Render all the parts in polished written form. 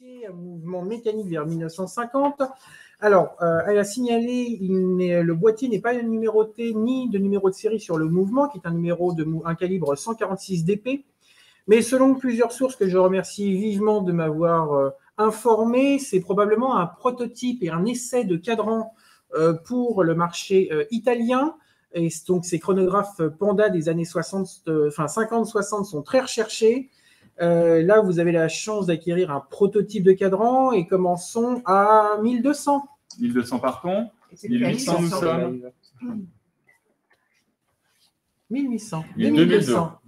Un mouvement mécanique vers 1950. Alors, elle a signalé le boîtier n'est pas numéroté ni de numéro de série sur le mouvement, qui est un numéro de un calibre 146 dp. Mais selon plusieurs sources que je remercie vivement de m'avoir informé, c'est probablement un prototype et un essai de cadran pour le marché italien. Et donc, ces chronographes Panda des années 50-60 sont très recherchés. Là, vous avez la chance d'acquérir un prototype de cadran et commençons à 1200. 1200 partons. 1800 nous sommes. 1800. 2200.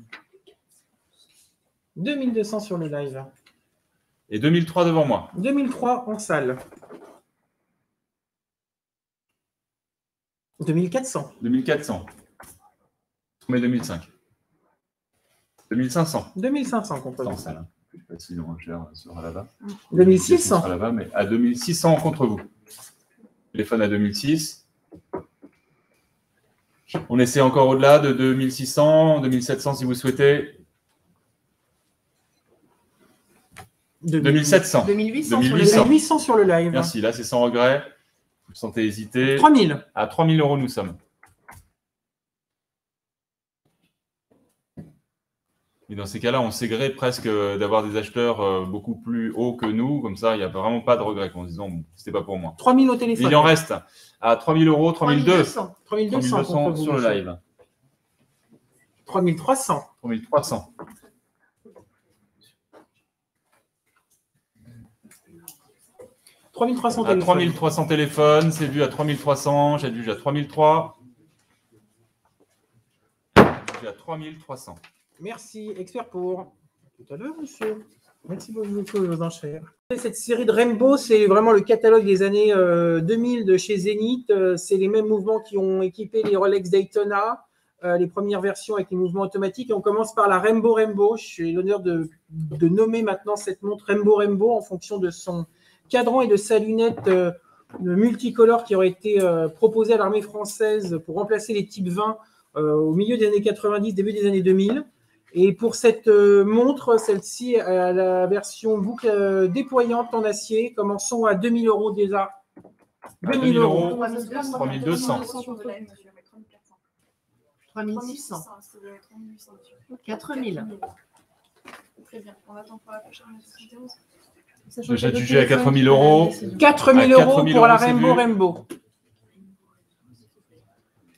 2200 sur le live. Et 2003 devant moi. 2003 en salle. 2400. 2400. On met 2005. 2500. 2500 contre vous. Salle. Plus facile, on gère sera là-bas. 2600. Sera là-bas, mais à 2600 contre vous. Téléphone à 2006. On essaie encore au-delà de 2600, 2700 si vous souhaitez. 2700. 2800 sur le live. Merci, là c'est sans regret. Vous vous sentez hésiter. 3000. À 3000 € nous sommes. Et dans ces cas-là, on s'aigrée presque d'avoir des acheteurs beaucoup plus hauts que nous. Comme ça, il n'y a vraiment pas de regret en se disant bon, c'était pas pour moi. 3000 au téléphone. Il en reste à 3000 €, 3200. 3200 sur le live. 3300. 3300. 3300 à téléphones. 3300 téléphones, c'est vu à 3300, j'ai dû à 3003. J'ai à 3300. Merci, expert pour. Tout à l'heure, monsieur. Merci beaucoup pour vos enchères. Cette série de Rainbow, c'est vraiment le catalogue des années 2000 de chez Zenith. C'est les mêmes mouvements qui ont équipé les Rolex Daytona, les premières versions avec les mouvements automatiques. Et on commence par la Rainbow Rainbow. J'ai l'honneur de nommer maintenant cette montre Rainbow en fonction de son cadran et de sa lunette multicolore qui aurait été proposée à l'armée française pour remplacer les types 20 au milieu des années 90, début des années 2000. Et pour cette montre, celle-ci a la version boucle déployante en acier. Commençons à 2000 € déjà. 2000 €, 3200. 3600. 4000. Très bien. On attend pour la prochaine vidéo. J'ai jugé à 4000 €. 4000 € pour la Rainbow.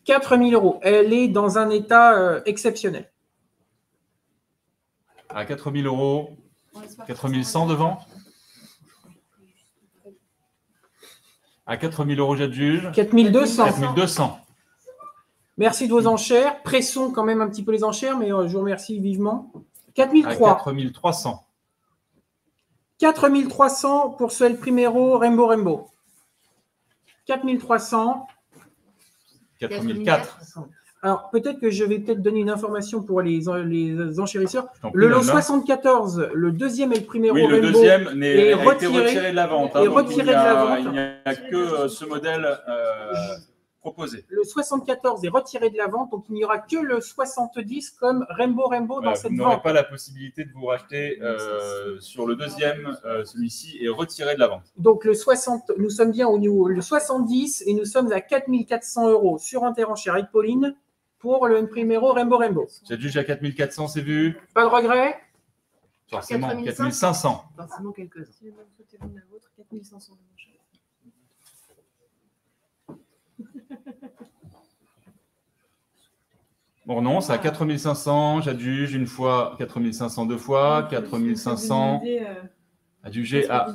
4000 €. Elle est dans un état exceptionnel. À 4000 €. 4100 devant. À 4000 € j'adjuge. 4200. 4200. Merci de vos enchères. Pressons quand même un petit peu les enchères, mais je vous remercie vivement. À 4003. 4300. 4300 pour ce El Primero Rainbow. 4300. 4004. Alors, peut-être que je vais donner une information pour les enchérisseurs. Le lot 74, le deuxième El Primero oui, le Rainbow deuxième a été retiré retiré de la vente. Et retiré de la vente. Il n'y a que ce modèle proposé. Le 74 est retiré de la vente, donc il n'y aura que le 70 comme Rainbow Voilà, dans cette vous n'aurez vente. pas la possibilité de vous racheter sur le deuxième, celui-ci est retiré de la vente. Donc le 60, nous sommes bien au niveau le 70 et nous sommes à 4400 € sur Interenchère avec Pauline pour le Primero Rainbow. J'adjuge à 4400, c'est vu. Pas de regret. Forcément, 4500. Forcément quelques-uns. Si vous souhaitez la vôtre, 4500. On renonce à 4500, j'adjuge une fois, 4500 deux fois, 4500, adjugé à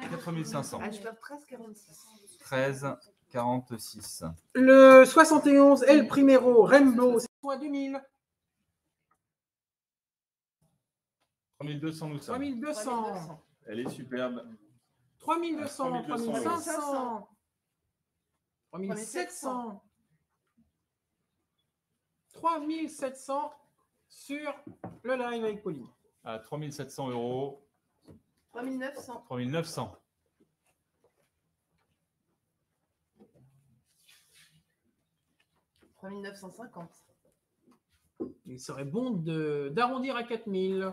4500. Ah, je perds 13,46. 13,46. Le 71 El Primero Rainbow, c'est à 2000. 3200 nous sommes. 3200. Elle est superbe. 3200, 3500, 3500, 3700, 3700 sur le live avec Pauline. À 3700 €. 3900. 3900. 3950. Il serait bon d'arrondir à 4000.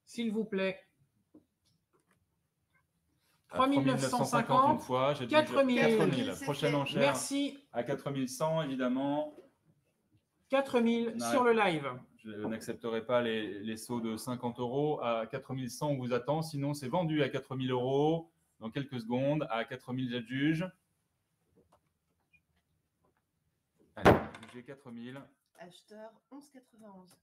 S'il vous plaît. 3 950 une fois. J'ai dit 4 000. 4 000. Prochaine enchère. Merci. À 4 100, évidemment. 4 000 sur le live. Je n'accepterai pas les sauts de 50 €. À 4 100, on vous attend. Sinon, c'est vendu à 4 000 € dans quelques secondes. À 4 000, j'adjuge. Allez, j'ai 4 000. Acheteur 11,91.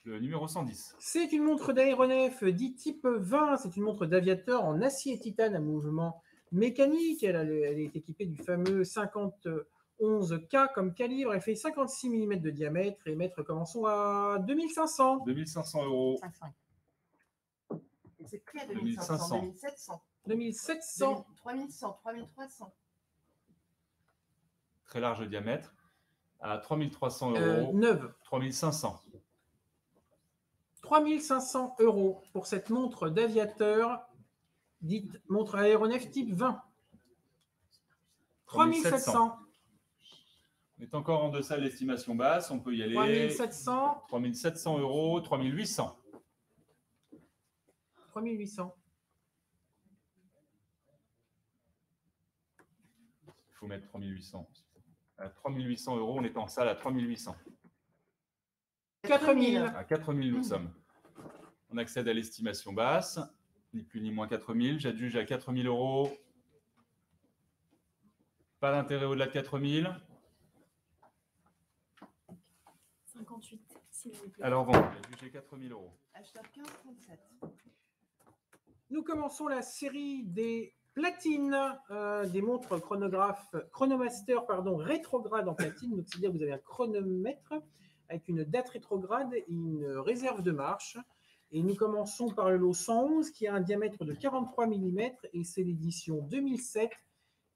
Le numéro 110. C'est une montre d'aéronef dit type 20. C'est une montre d'aviateur en acier et titane à mouvement mécanique. Elle est équipée du fameux 5011K comme calibre. Elle fait 56 mm de diamètre et mètres commençons à 2500. 2500 €. 5,5. C'est pris à 2500, 2700. 2700. 3100, 3300. Très large diamètre. À 3300 €. Neuve. 3500. 3500 € pour cette montre d'aviateur, dite montre aéronef type 20. 3700. On est encore en deçà de l'estimation basse. On peut y aller. 3700. 3700 €. 3800. 3800. Il faut mettre 3800. À 3800 €, on est en salle à 3800. 4000. À 4000, nous sommes. On accède à l'estimation basse, ni plus ni moins 4000. J'adjuge à 4000 €. Pas d'intérêt au-delà de 4000. 58, s'il vous plaît. Alors, vendu, j'adjuge 4000 €. Acheteur 15,37. Nous commençons la série des platines, des montres chronomaster, rétrograde en platine. Donc, c'est-à-dire que vous avez un chronomètre avec une date rétrograde et une réserve de marche. Et nous commençons par le lot 111 qui a un diamètre de 43 mm et c'est l'édition 2007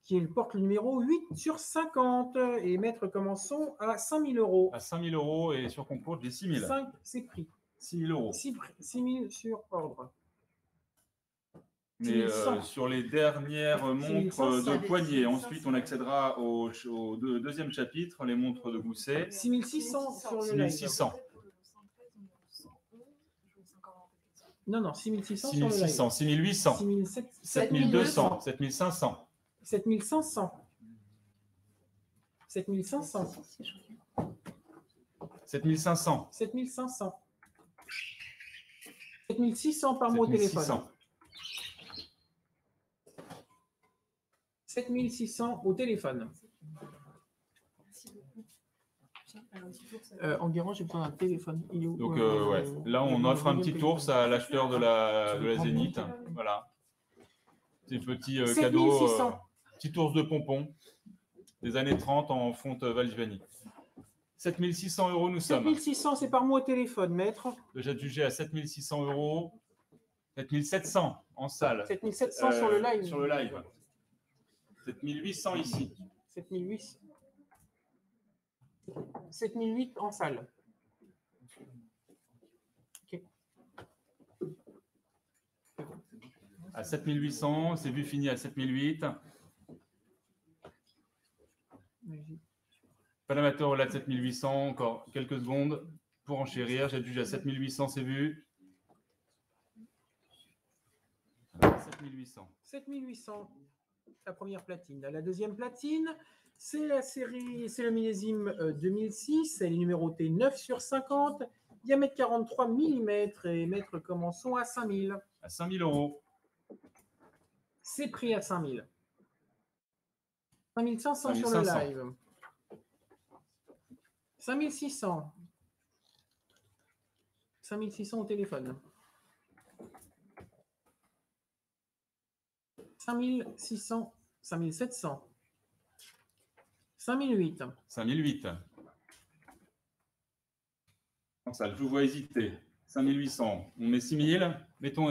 qui porte le numéro 8/50. Et mètres commençons à 5000 €. À 5000 € et sur concours, j'ai 6000. 5, c'est pris. 6000 €. 6000 sur ordre. Mais 6100. sur les dernières montres 6500. de poignée. Ensuite, on accédera au deuxième chapitre, les montres de gousset. 6600 sur le live. 6600. Non, 6600 sur le live. 6600. 6800. 7200. 7500. 7500. 7500. 7500. 7500. 7600 par mois au téléphone. 7600. 7600 au téléphone. Merci beaucoup. Tiens, alors, il faut que ça- Enguerrand, j'ai besoin d'un téléphone. Il est où Donc, ouais. Là, on offre un petit ours à l'acheteur de la Zénith. Voilà. Ces petits cadeaux. 7600. Petit ours de pompon des années 30 en fonte Valdivani. 7600 € nous sommes. 7600, c'est par mois au téléphone, maître. J'adjugeais à 7600 €. 7700 en salle. 7700 sur le live. Sur le live. 7800 ici. 7008. 7008 en salle. Ok. À 7800, c'est vu fini à 7008. Pas d'amateur au-delà de 7800, encore quelques secondes pour enchérir. J'adjuge à 7800, c'est vu. 7800. 7800, la première platine. La deuxième platine, c'est la série, c'est le millésime 2006. Elle est numérotée 9/50, diamètre 43 mm et mètres commençons à 5000. À 5000 €. C'est pris à 5000. 5500 sur le 5500. live. 5600. 5600 au téléphone. 5600. 5700. 5008. 5008. En salle, je vous vois hésiter. 5800. On met 6000. Mettons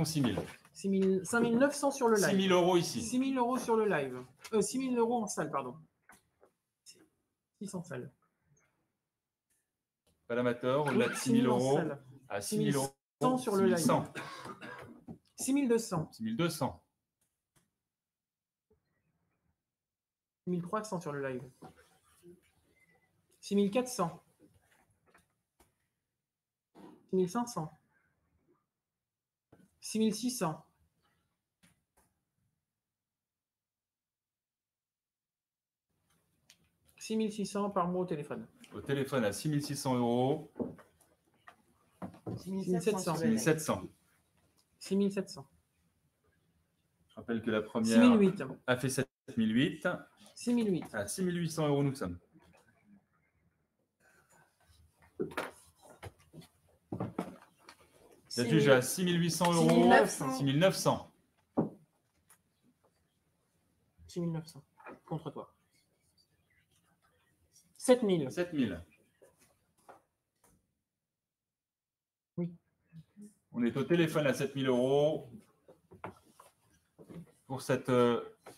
6000. 5900 sur le live. 6000 € ici. 6000 € sur le live. 6000 € en salle, pardon. 600 salles. Pas d'amateur, au-delà de 6000 €. À 6000 €. sur le live. 6100. 6200. 6200. 1300 sur le live. 6400. 6500. 6600. 6600 par mois au téléphone. Au téléphone à 6600 €. 6700. 6700. 6700. Je rappelle que la première 6008. a fait 7008. 6008. À 6800 € nous sommes. J'adjuge à 6800 €. 6900. 6900. 6900. Contre toi. 7000. 7000. Oui. On est au téléphone à 7000 € pour cette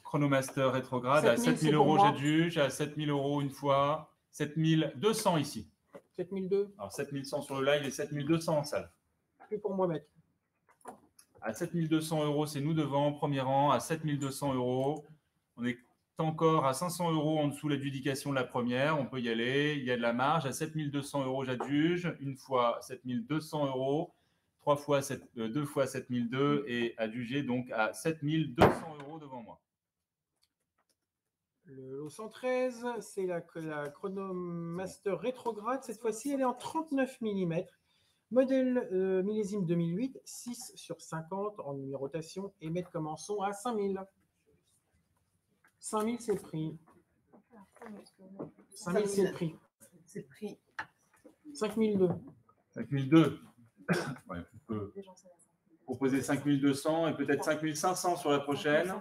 Chronomaster rétrograde. À 7000, 7000 c'est pour €, moi. j'adjuge. À 7000 € une fois. 7200 ici. 7002. Alors 7100 sur le live et 7200 en salle. Plus pour moi, maître. À 7200 €, c'est nous devant, premier rang. À 7200 €, on est encore à 500 € en dessous l'adjudication de la première. On peut y aller. Il y a de la marge. À 7200 € j'adjuge. Une fois 7200 €. Deux fois 7002 et adjugé donc à 7200 € devant moi. Le lot 113, c'est la Chronomaster rétrograde. Cette fois-ci, elle est en 39 mm. Modèle millésime 2008, 6 sur 50 en numérotation et mettre comme en son à 5000. 5000, c'est le prix. 5000, c'est le prix. C'est le prix. 5002. 5002. Ouais, on peut proposer 5200 et peut-être 5500 sur la prochaine.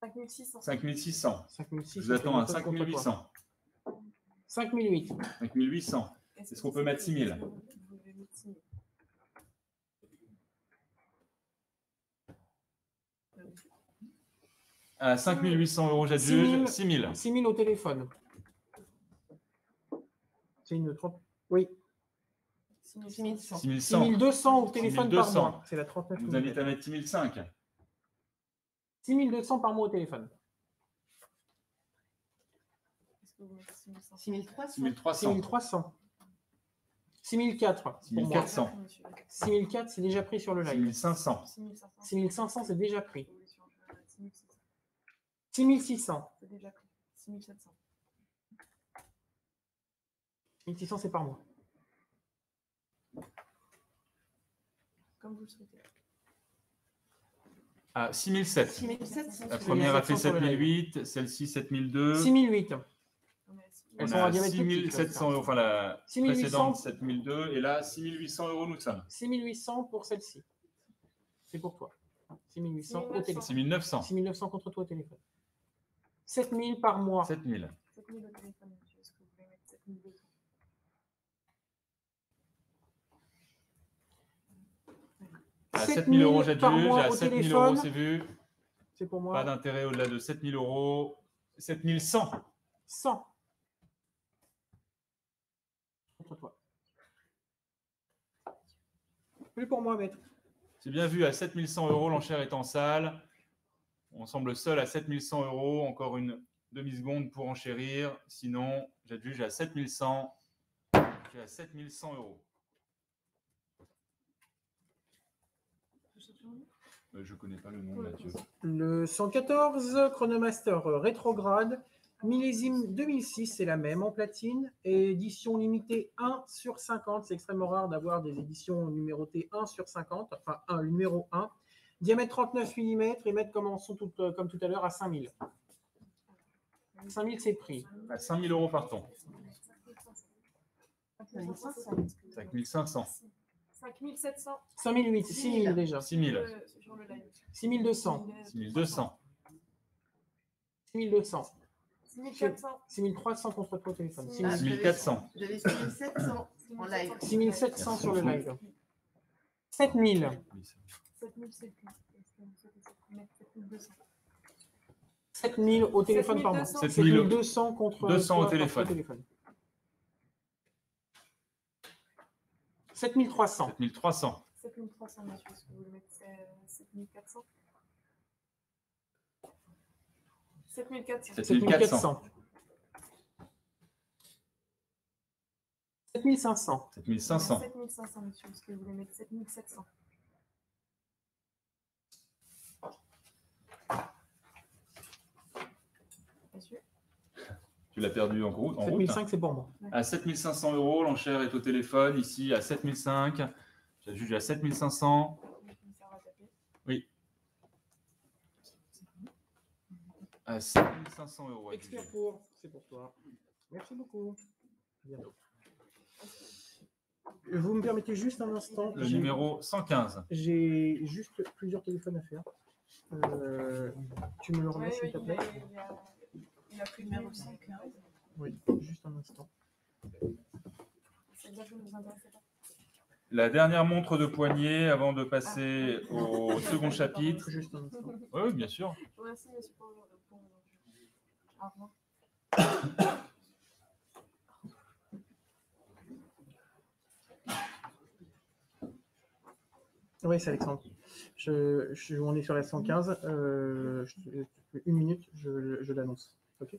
5600. 5600. 5600. Je vous attends à 5800. 5008. 5800. Est-ce qu'on peut mettre 6000? À 5800 € j'adjuge. 6000. 6000 au téléphone. C'est une 30. Oui. 6100. 6100. 6200 au téléphone par 6200. mois. C'est la 39 Je vous invite à mm. mettre 6005. 6200 par mois au téléphone. Est-ce que vous mettez 6300? 6300. 6300. 6300. 6004. 6400. 6004, c'est déjà pris sur le live. 6500. 6500. 6500, c'est déjà pris. 6600. 6600. C'est déjà pris. 6700. 1600, c'est par mois. Comme vous le souhaitez. À 6007. 6700. La première a fait 6700 sur le 7008, celle-ci 7002. 6008. On est à Elles On sont a à diamètre 6700 €, enfin la 6800. précédente 7002 et là 6800 € nous sommes. 6800 pour celle-ci. C'est pour toi. 6800 au 6900. téléphone. 6900. 6900 contre toi au téléphone. 7000 par mois. 7000. 7000 au téléphone, monsieur. Est-ce que vous voulez mettre 7200? À 7000 7000 € j'adjuge, par mois à au 7000 téléphone. € c'est vu. C'est pour moi. Pas d'intérêt au-delà de 7000 €. 7100. 100. Contre toi. Plus pour moi, maître. C'est bien vu, à 7100 €, l'enchère est en salle. On semble seul à 7100 €. Encore une demi-seconde pour enchérir. Sinon, j'adjuge à 7100. J'ai à 7100 €. Je ne connais pas le nom, Mathieu. Le 114 Chronomaster rétrograde. Millésime 2006, c'est la même en platine. Et édition limitée 1 sur 50. C'est extrêmement rare d'avoir des éditions numérotées 1 sur 50. Enfin, le numéro 1. Diamètre 39 mm et mettre comme en son comme tout à l'heure à 5000. 5000, c'est le prix. À 5000 € partons. 5500. 5500. 5700. 5008, 6000 déjà. 6000. Sur le live. 6200. 6200. 6200. 6400. 6300 contre toi au téléphone. Ah, 6000. 6400. J'avais 6700 en live. 6700 sur le live. 7000. 7000, c'est le prix. Est-ce que vous souhaitez mettre 7200? 7000 au téléphone par mois. 7200. 7200 contre 200 au toi, téléphone. 7300. 7300. 7300, monsieur. Est-ce que vous voulez mettre 7400? 7400. 7400. 7500. 7500. 7500, monsieur. Est-ce que vous voulez mettre 7700? Tu l'as perdu en route. 7005, c'est pour moi. À 7500 €, l'enchère est au téléphone. Ici, à 7005. J'adjuge à 7500. Oui. À 7500 €. Expert pour, c'est pour toi. Merci beaucoup. À bientôt. Vous me permettez juste un instant. Le numéro 115. J'ai juste plusieurs téléphones à faire. Tu me le remets, s'il te plaît? Il a pris le numéro 115. Oui, juste un instant. C'est-à-dire que vous nous intéressez pas. La dernière montre de poignet avant de passer au second chapitre. Juste un instant. Oui, bien sûr. Merci, monsieur, pour au revoir. Oui, c'est Alexandre. On est sur la 115. Une minute, je l'annonce. OK.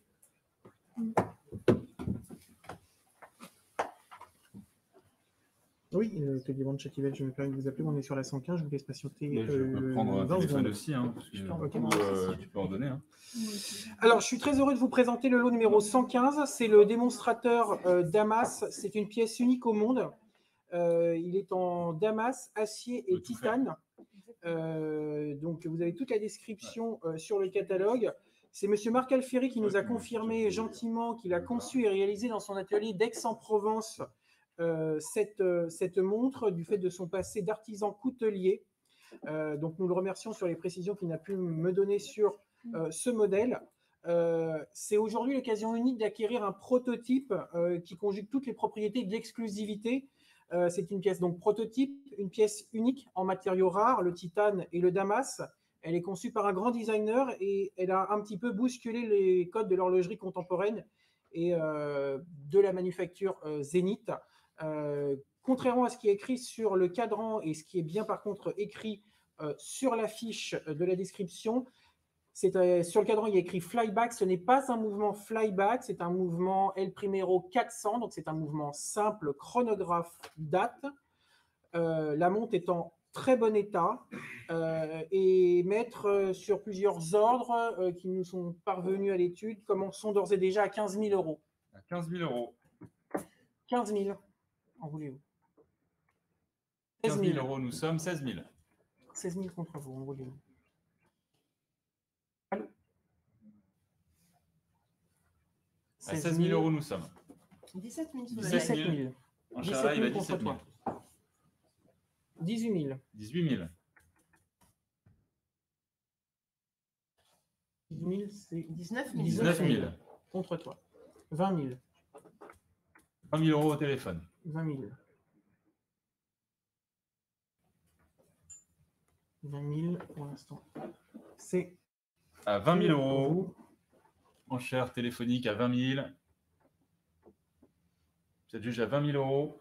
Oui, le téléphone de Châteauvel, je me permets de vous appeler. On est sur la 115. Je vous laisse patienter. Je peux prendre un 20 téléphone secondes. aussi. Hein, parce que, tu peux en donner. Hein. Alors, je suis très heureux de vous présenter le lot numéro 115. C'est le démonstrateur Damas. C'est une pièce unique au monde. Il est en damas, acier et titane. Donc, vous avez toute la description sur le catalogue. C'est monsieur Marc Alfieri qui nous a confirmé gentiment qu'il a conçu et réalisé dans son atelier d'Aix-en-Provence cette montre du fait de son passé d'artisan coutelier. Donc, nous le remercions sur les précisions qu'il a pu me donner sur ce modèle. C'est aujourd'hui l'occasion unique d'acquérir un prototype qui conjugue toutes les propriétés de l'exclusivité. C'est une pièce donc prototype, une pièce unique en matériaux rares, le titane et le damas. Elle est conçue par un grand designer et elle a un petit peu bousculé les codes de l'horlogerie contemporaine et de la manufacture Zénith. Contrairement à ce qui est écrit sur le cadran et ce qui est bien par contre écrit sur la fiche de la description, sur le cadran, il y a écrit flyback. Ce n'est pas un mouvement flyback, c'est un mouvement El Primero 400, donc c'est un mouvement simple, chronographe date. La montre est en très bon état et mettre sur plusieurs ordres qui nous sont parvenus à l'étude, commençons d'ores et déjà à 15 000 €. À 15 000 €. 15 000, en voulez-vous? 15 000 €, nous sommes 16 000. 16 000 contre vous, en voulez-vous? Allô? À 16 000 €, nous sommes. 17 000 sur le 17 000. 17 000. En charla, il va 17 000 17 000. 18 000. 18 000. 18 000, c'est 19 000. 19 000. Contre toi. 20 000. 20 000 € au téléphone. 20 000. 20 000 pour l'instant. C'est À 20 000 pour €. vous. Enchère téléphonique à 20 000. Vous êtes juge à 20 000 €.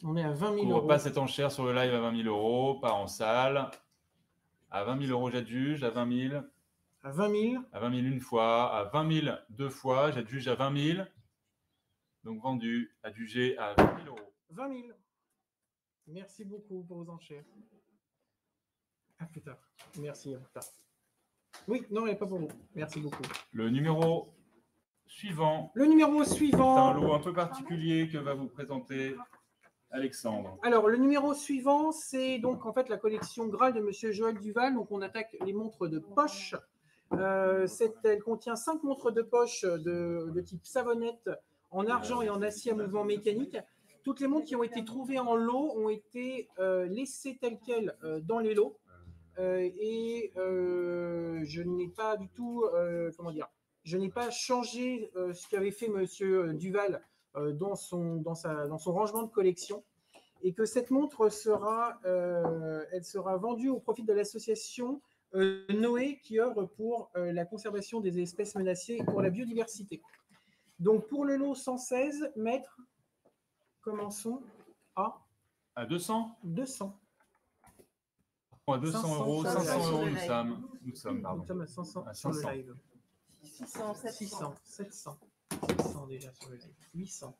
On est à 20 000 Couvre €. pas cette enchère sur le live à 20 000 €, pas en salle. À 20 000 € j'adjuge, à 20 000. À 20 000. À 20 000 une fois, à 20 000 deux fois, j'adjuge à 20 000. Donc vendu, adjugé à 20 000 €. 20 000. Merci beaucoup pour vos enchères. À plus tard. Merci, à plus tard. Oui, non, elle n'est pas pour vous. Merci beaucoup. Le numéro suivant, Le numéro c'est un suivant. lot un peu particulier que va vous présenter Alexandre. Alors, le numéro suivant, c'est donc en fait la collection Graal de Monsieur Joël Duval. Donc, on attaque les montres de poche. Elle contient 5 montres de poche de type savonnette en argent et en acier à mouvement mécanique. Toutes les montres qui ont été trouvées en lot ont été laissées telles quelles dans les lots. Je n'ai pas du tout, je n'ai pas changé ce qu'avait fait Monsieur Duval dans son rangement de collection, et que cette montre sera vendue au profit de l'association Noé, qui œuvre pour la conservation des espèces menacées et pour la biodiversité. Donc pour le lot 116 mètres, commençons à 200 200. À 200 €, 500 €, nous sommes, pardon. Nous sommes à 500 À sur le 500. live. 600, 600, 700, 700 déjà sur le live. 800.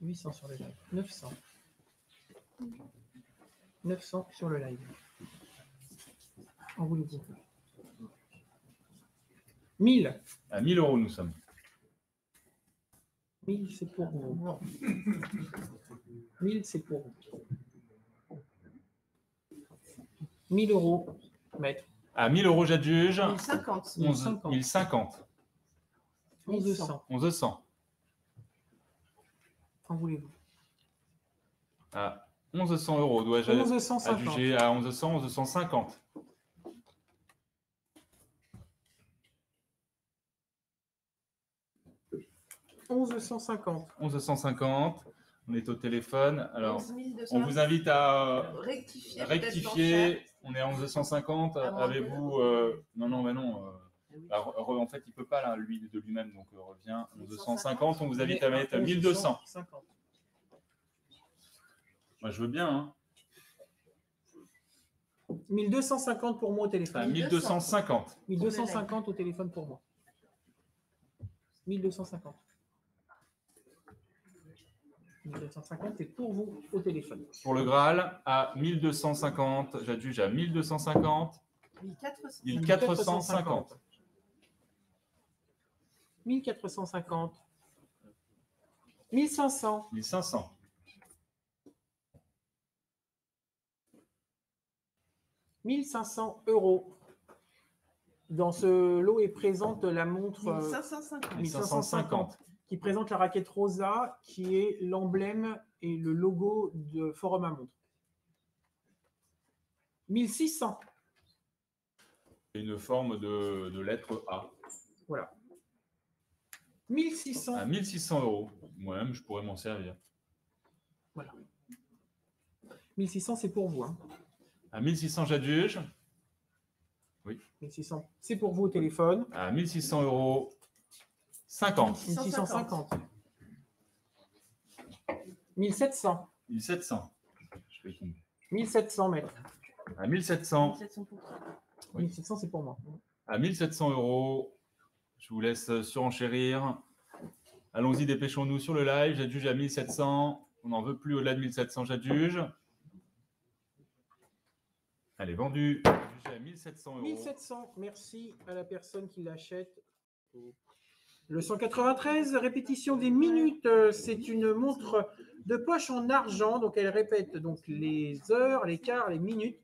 800 sur le live. 900. 900 sur le live. En voulez-vous? 1000. À 1000 euros, nous sommes. 1000, c'est pour vous. 1000, c'est pour vous. 1000 euros, maître. À 1000 euros, j'adjuge. 1050. 1050. 1100. 1100. Qu'en voulez-vous? À 1100 euros, dois-je 1150. adjuger à 1100, 1150. 1150. 1150. On est au téléphone. Alors, 11 200. on vous invite à rectifier. rectifier. On est à 1150. Ah bon, Avez-vous. Non, mais non. En fait, il ne peut pas, là, lui, de lui-même. Donc, revient 1150. On vous invite à mettre 1200. 50. Moi, je veux bien. Hein. 1250 pour moi au téléphone. À 1250. 1250 au téléphone pour moi. 1250. 1250, c'est pour vous au téléphone. Pour le Graal, à 1250. J'adjuge à 1250. 1400. 1450. 1450. 1500. 1500. 1500 euros. Dans ce lot est présente la montre 1550. 1550. qui présente la raquette Rosa, qui est l'emblème et le logo de Forum à montre. 1600. Une forme de lettre A. Voilà. 1600. À 1600 euros. Moi-même, je pourrais m'en servir. Voilà. 1600, c'est pour vous. Hein. À 1600, j'adjuge. 1600, c'est pour vous au téléphone. À 1600 euros. 50. 1650. 1700. 1700. Je fais tomber. 1700 mètres. À 1700. 700 pour toi. 1700, c'est pour moi. À 1700 euros. Je vous laisse surenchérir. Allons-y, dépêchons-nous sur le live. J'adjuge à 1700. On n'en veut plus au-delà de 1700, j'adjuge. Elle est vendue. J'adjuge à 1700 euros. 1700, merci à la personne qui l'achète. Le 193, répétition des minutes. C'est une montre de poche en argent. Donc, elle répète donc, les heures, les quarts, les minutes.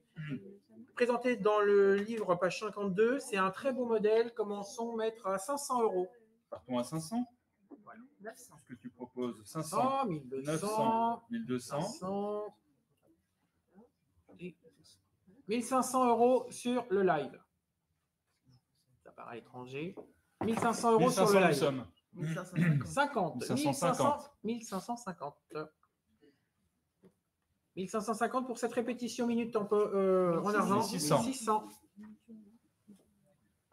Présenté dans le livre, page 52. C'est un très beau modèle. Commençons, maître, à 500 euros. Partons à 500. Voilà. 900. Ce que tu proposes, 500, 1200, 900, 1200. 500, et 1500 euros sur le live. Ça paraît étranger. 1500 euros sur 1500, le nous live. sommes. 1550. 50. 1550. 1550. 1550 pour cette répétition minute en argent. 1600. 1600.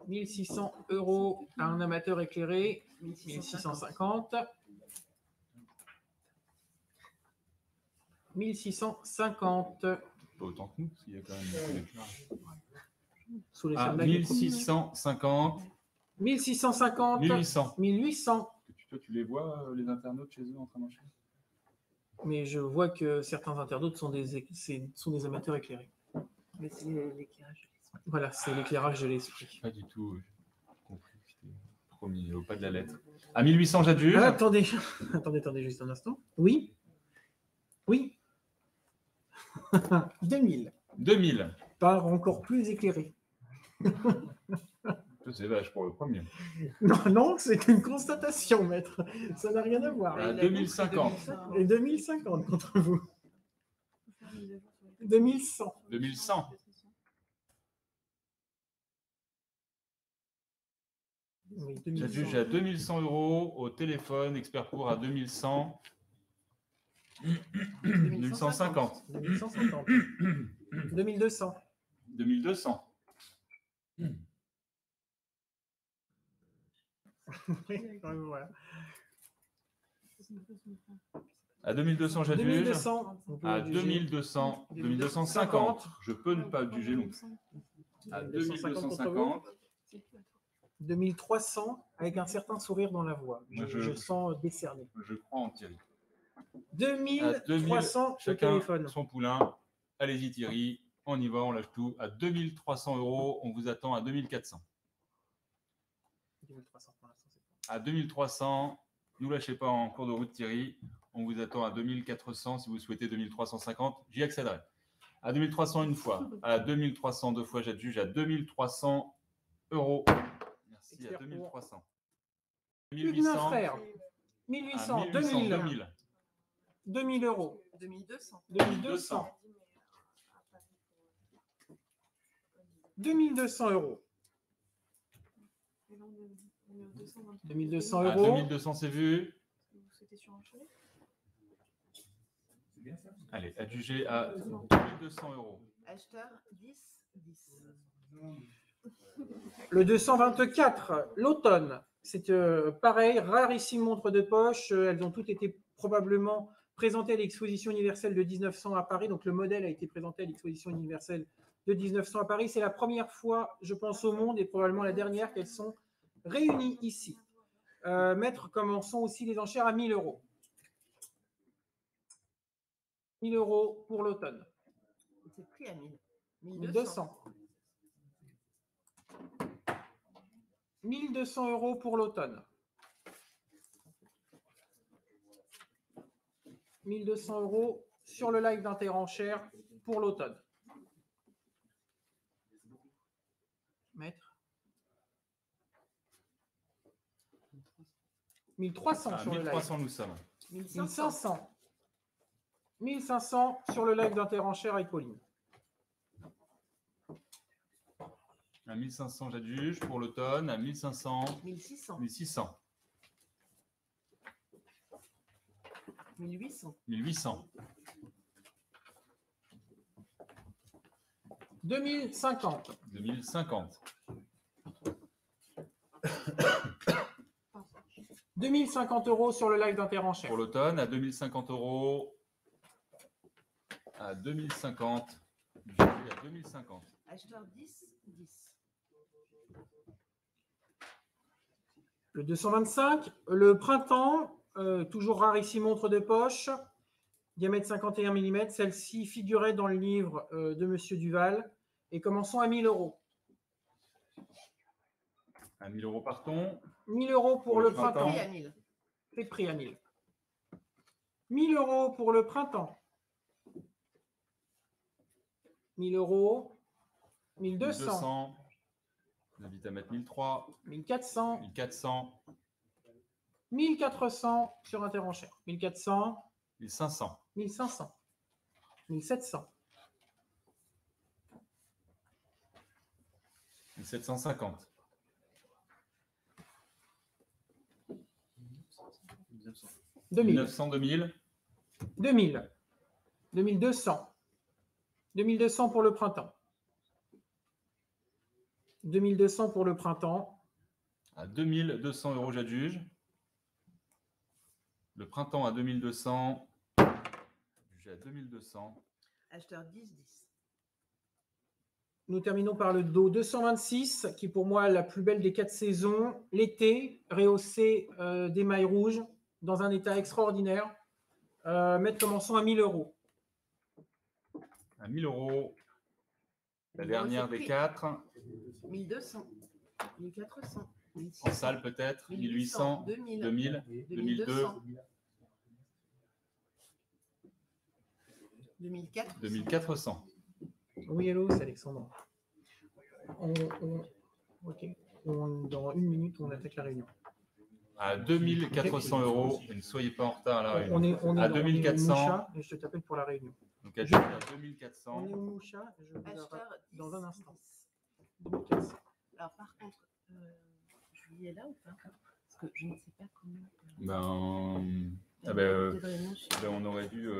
1600 euros à un amateur éclairé. 1650. 1650. Pas autant que nous, parce qu'il y a quand même. Sous les Ah, soldats. 1650. 1650. 1800. 1800. Toi, tu les vois, les internautes chez eux en train d'enchaîner? Mais je vois que certains internautes sont des amateurs éclairés. Mais c'est l'éclairage. Voilà, c'est l'éclairage de l'esprit. Pas du tout. J'ai compris. C'était promis au pas de la lettre. À 1800, j'adjuge. Ah, attendez, attendez juste un instant. Oui. Oui. 2000. 2000. Par encore plus éclairé. C'est vache pour le premier. Non, c'est une constatation, maître. Ça n'a rien à voir. À 2050. Et 2050 contre vous. 2100. 2100. Oui, J'adjuge à 2100 euros au téléphone, expert pour à 2100. 2150. 2150. 2200. 2200. Voilà. À 2200, j'adjuge. 2200. À 2200. 2250. Je peux ne pas adjuger non plus. À 2250. 2300 avec un certain sourire dans la voix. Je sens décerné. Je crois en Thierry. 2300 au Chacun téléphone. son poulain. Allez-y Thierry. On y va, on lâche tout. À 2300 euros, on vous attend à 2400. 2300 pour l'instant. À 2300, ne nous lâchez pas en cours de route, Thierry. On vous attend à 2400. Si vous souhaitez 2350, j'y accéderai. À 2300 une fois, à 2300 deux fois, j'adjuge à 2300 euros. Merci, à 2300. 1800. Frère. 1800, 2000. 2000. 2000 euros. 2200. 2200. 2200 euros. 2200 À euros. 2200, c'est vu. C'était sur un chevet. Allez, adjugé à 2200 euros. Acheteur 10, 10. Le 224, l'automne. C'est pareil, rarissime montre de poche. Elles ont toutes été probablement présentées à l'exposition universelle de 1900 à Paris. Donc le modèle a été présenté à l'exposition universelle de 1900 à Paris. C'est la première fois, je pense, au monde et probablement la dernière qu'elles sont réunies ici. Maître, commençons aussi les enchères à 1000 euros. 1000 euros pour l'automne. C'est pris à 1000. 1200. 1200 euros pour l'automne. 1200 euros sur le live d'Interenchères pour l'automne. Maître. 1300 sur le live. 1300 nous sommes. 1500. 1500 sur le live d'Interenchères avec Pauline. À 1500, j'adjuge pour l'automne. À 1500. 1600. 1600. 1800. 1800. 2050. 2050. 2050 euros sur le live d'Interenchères. Pour l'automne, à 2050 euros. À 2050. À 2050. Acheteur 10, 10. Le 225, le printemps, toujours rarissime montre de poche, diamètre 51 mm. Celle-ci figurait dans le livre de Monsieur Duval. Et commençons à 1000 euros. À 1000 euros partons. 1000 euros pour le printemps. Prix à 1000. C'est pris à 1000. 1000 euros pour le printemps. 1000 euros. 1200. 1200. On invite à mettre 1300. 1400. 1400. 1400 sur Interenchères. 1400. 1500. 1500. 1700. 1750. 2000. 900, 2000. 2000. 2200. 2200 pour le printemps. 2200 pour le printemps. À 2200 euros, j'adjuge. Le printemps à 2200. J'ai à 2200. Acheteur 10, 10. Nous terminons par le dos 226, qui est pour moi la plus belle des 4 saisons. L'été, rehaussé d'émail rouge, dans un état extraordinaire. Maître, commençons à 1000 euros. À 1000 euros. La dernière des 4. 1200. 1400. En 1600. salle peut-être. 1800. 2000. 2000. 2002. 2400. 2400. Oui, hello, c'est Alexandre. Ok. Dans une minute, on attaque la réunion. À 2400 euros. Et ne soyez pas en retard à la réunion. On est à au 2400. Moucha, et je t'appelle pour la réunion. Donc à 2400. On est au Moucha, je vous Acheteur dans 10, un instant. 10. 2400. Alors par contre, Julie est là ou pas? Parce que je ne sais pas comment. On aurait dû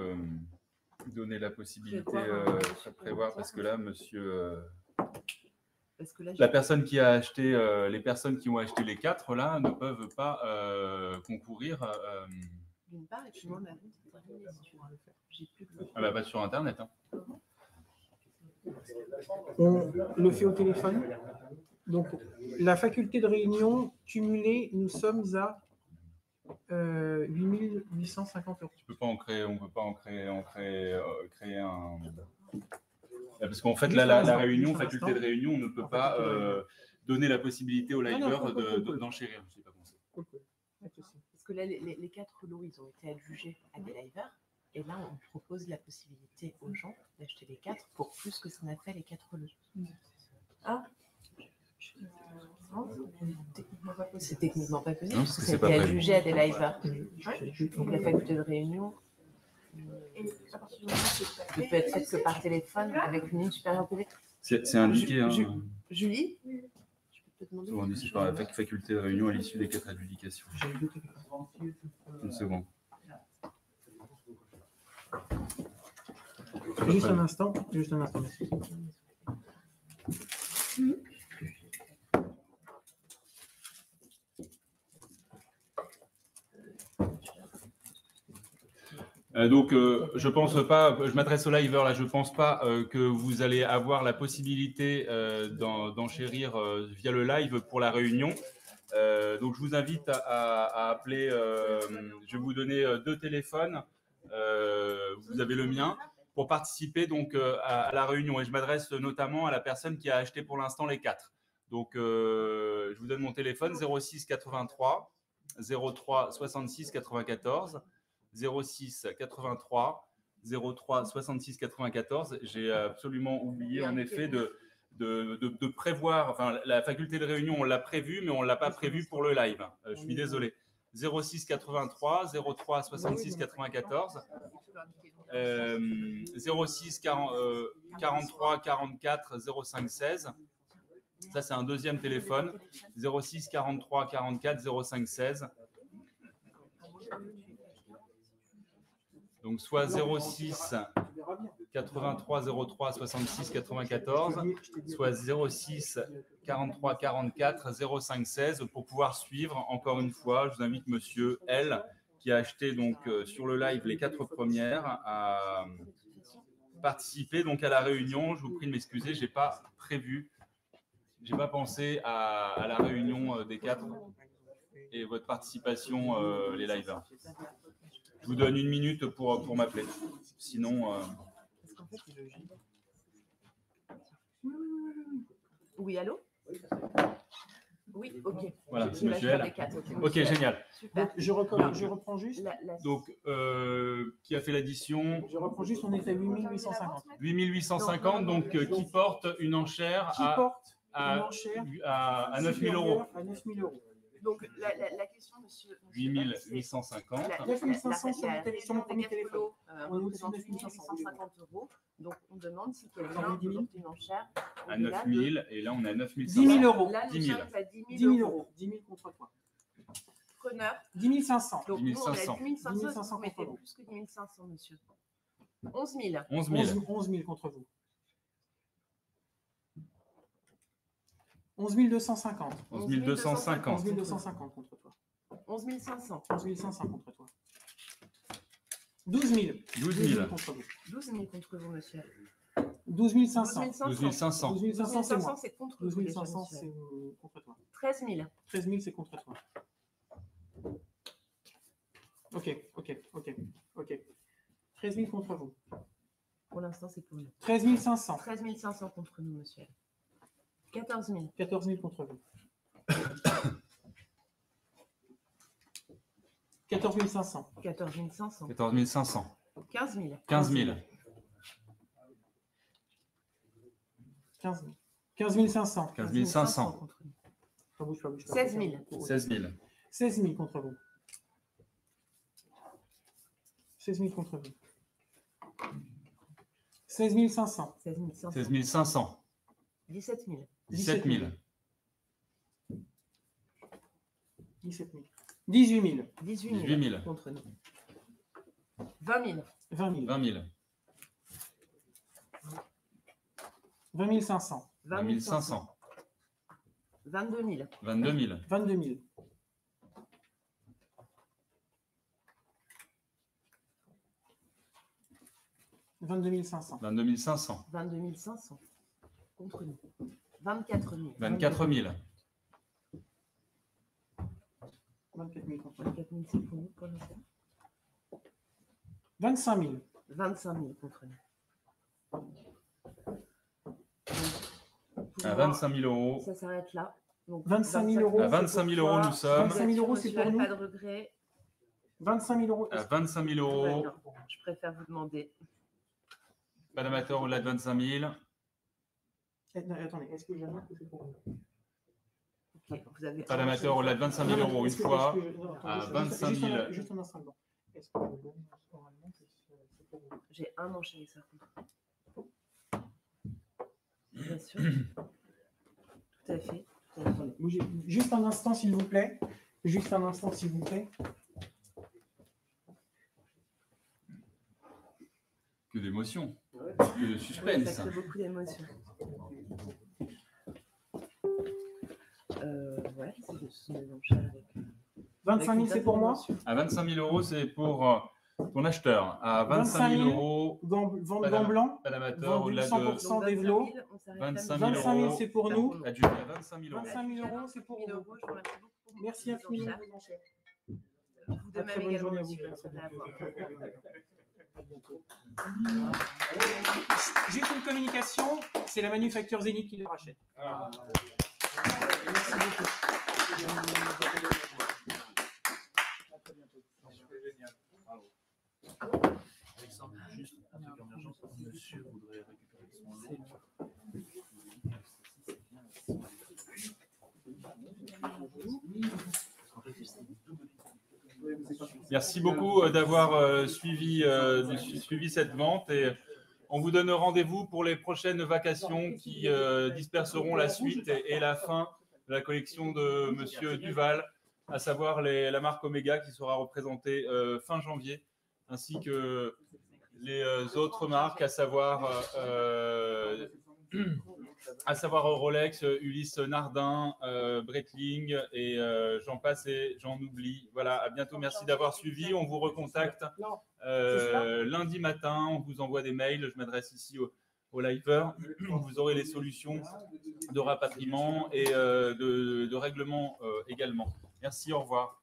donner la possibilité Prévoir, à prévoir parce que là, monsieur. Parce que là, La personne qui a acheté, les personnes qui ont acheté les 4 là ne peuvent pas concourir. D'une part, et puis moi, ma vente est terminée, si tu veux le faire. J'ai plus que Pas sur Internet. Hein. On le fait au téléphone. Donc, la faculté de réunion cumulée, nous sommes à 8850 euros. On ne peut pas en créer un. Parce qu'en fait, là, la réunion, faculté de réunion, on ne peut pas donner la possibilité aux non, liveurs cool. d'enchérir. Je sais pas pensé. Cool, cool. Pas de souci. Parce que là, les 4 lots, ils ont été adjugés à des liveurs. Et là, on propose la possibilité aux gens d'acheter les 4 pour plus que ce qu'on a fait les 4 lots. Ah, c'est techniquement pas possible. Non, Parce parce que que ça a c'est pas été prévu. adjugé à des liveurs. Donc la faculté de réunion Et à partir du moment où c'est pas ne peut être faite que par téléphone avec une ligne supérieure privée. C'est indiqué. Hein, Julie, je peux te demander. on dit c'est par la faculté de réunion à l'issue des 4 adjudications. Une seconde. Juste un instant, merci. Donc, je pense pas, je m'adresse aux liveurs là, je pense pas que vous allez avoir la possibilité d'enchérir via le live pour la réunion. Donc, je vous invite à appeler, je vais vous donner 2 téléphones, vous avez le mien, pour participer donc à la réunion. Et je m'adresse notamment à la personne qui a acheté pour l'instant les 4. Donc, je vous donne mon téléphone 06 83 03 66 94. 06 83 03 66 94. J'ai absolument oublié en effet de prévoir, enfin la faculté de réunion on l'a prévu mais on ne l'a pas prévu pour le live. Je suis désolé. 06 83 03 66 94 06 43 44 05 16. Ça c'est un deuxième téléphone. 06 43 44 05 16. Donc, soit 06 83 03 66 94, soit 06 43 44 05 16 pour pouvoir suivre. Encore une fois, je vous invite monsieur L qui a acheté donc sur le live les 4 premières à participer donc à la réunion. Je vous prie de m'excuser, j'ai pas pensé à la réunion des 4 et votre participation les liveurs. Je vous donne 1 minute pour m'appeler. Sinon. Oui, allô? Oui, ok. Voilà, J'ai monsieur la L. 4. Ok, génial. Super. Donc, je reprends juste. Donc, qui a fait l'addition? Je reprends juste, on est à 8850. 8850, donc qui porte une enchère à 9 000 euros. À 9 000 euros. Donc, la question, monsieur. 8850. 9500 sur mon premier téléphone. On représente 850 euros. Donc, on demande si quelqu'un veut porter une enchère. À 9 000, et là, on est à 9 10 500. 000 euros. Là, nous 10 000. sommes à 10 10 000 000 euros. euros. 10 000 contre toi. Preneur. 10 500. Donc, 10 nous, on est 500. à 10 500. 10 500 Vous mettez contre vous. plus que 10 500, monsieur. 11 000. 11 000. 11 000 contre vous. 11 250. 11 250. 11 250 contre toi. 11 500. 11 500 contre toi. 12 000. 12 000. contre vous. 12 000 contre vous, monsieur. 12 500. 12 500. 12 500, c'est moi. c'est contre 12 vous, déjà, 500, monsieur. c'est contre toi. 13 000. 13 000, c'est contre toi. Ok. 13 000 contre vous. Pour l'instant, c'est pour nous. 13 500. 13 500 contre nous, monsieur. 14 000. 14 000 contre vous. 14 500. 14 500. 14 500. 15 000. 15 000. 15 000. 15 500. 15 500. contre nous. Bouge pas. 16 000. 16 000. 16 000 contre vous. 16 000 contre vous. 16 500. 16 500. 16 500. 17 000. 17 000. 17 000. 18 000. 18 000 contre nous. 20 000. 20 000. 20 000. 20 500. 20 500. 22 000. 22 000. 22 000. 22 500. 22 500. 22 500 contre nous. 24 000. 24 000. 24 000 contre vous. 24 000, c'est pour nous pour l'instant. 25 000. 25 000 contre nous. pour À moi, 25 000 euros. ça s'arrête là. Donc, 25 000 euros. À 25 000 euros, nous sommes. 25 000 euros, c'est pour nous. Pas de regret. 25 000 euros. À 25 000 Tout va euros. bien. Je préfère vous demander. Pas d'amateur au-delà de 25 000. Non, attendez, est-ce que j'annonce que c'est pour nous? Ok, vous avez Pas d'amateur au-delà de 25 000 euros une fois. À 25 000. Juste un instant. Est-ce que oralement, c'est pour vous? J'ai un enchérisseur. Bien sûr. Tout à fait. Tout à fait. Attendez, bougez juste un instant, s'il vous plaît. Juste un instant, s'il vous plaît. Que d'émotion. Que de Oui, suspense. ça crée beaucoup d'émotions. Ouais, c'est de son enchère avec. 25 000, c'est pour moi. À 25 000 euros, c'est pour ton acheteur. À 25 000 euros, Vente gants blancs. pas d'amateur Vendu au-delà de 100% des velours. 25 000 25 000, euros. c'est pour nous. adjugé à 25 000 euros. 25 000 euros, c'est pour vous. Je vous remercie beaucoup pour vos Merci infiniment enchères. pour vos enchères. Vous de Très même bonne également, journée à vous. monsieur. Merci. Au revoir. Juste une communication, c'est la manufacture Zénith qui le rachète. Merci beaucoup. Alexandre, juste un truc en urgence. Monsieur voudrait récupérer son lot. Merci beaucoup d'avoir suivi cette vente et on vous donne rendez-vous pour les prochaines vacations qui disperseront la suite et la fin de la collection de Monsieur Duval, à savoir la marque Omega qui sera représentée fin janvier, ainsi que les autres marques, à savoir Rolex, Ulysse Nardin, Breitling et j'en passe et j'en oublie. Voilà, à bientôt. Merci d'avoir suivi. On vous recontacte lundi matin. On vous envoie des mails. Je m'adresse ici aux liveurs. Vous aurez les solutions de rapatriement et de règlement également. Merci, au revoir.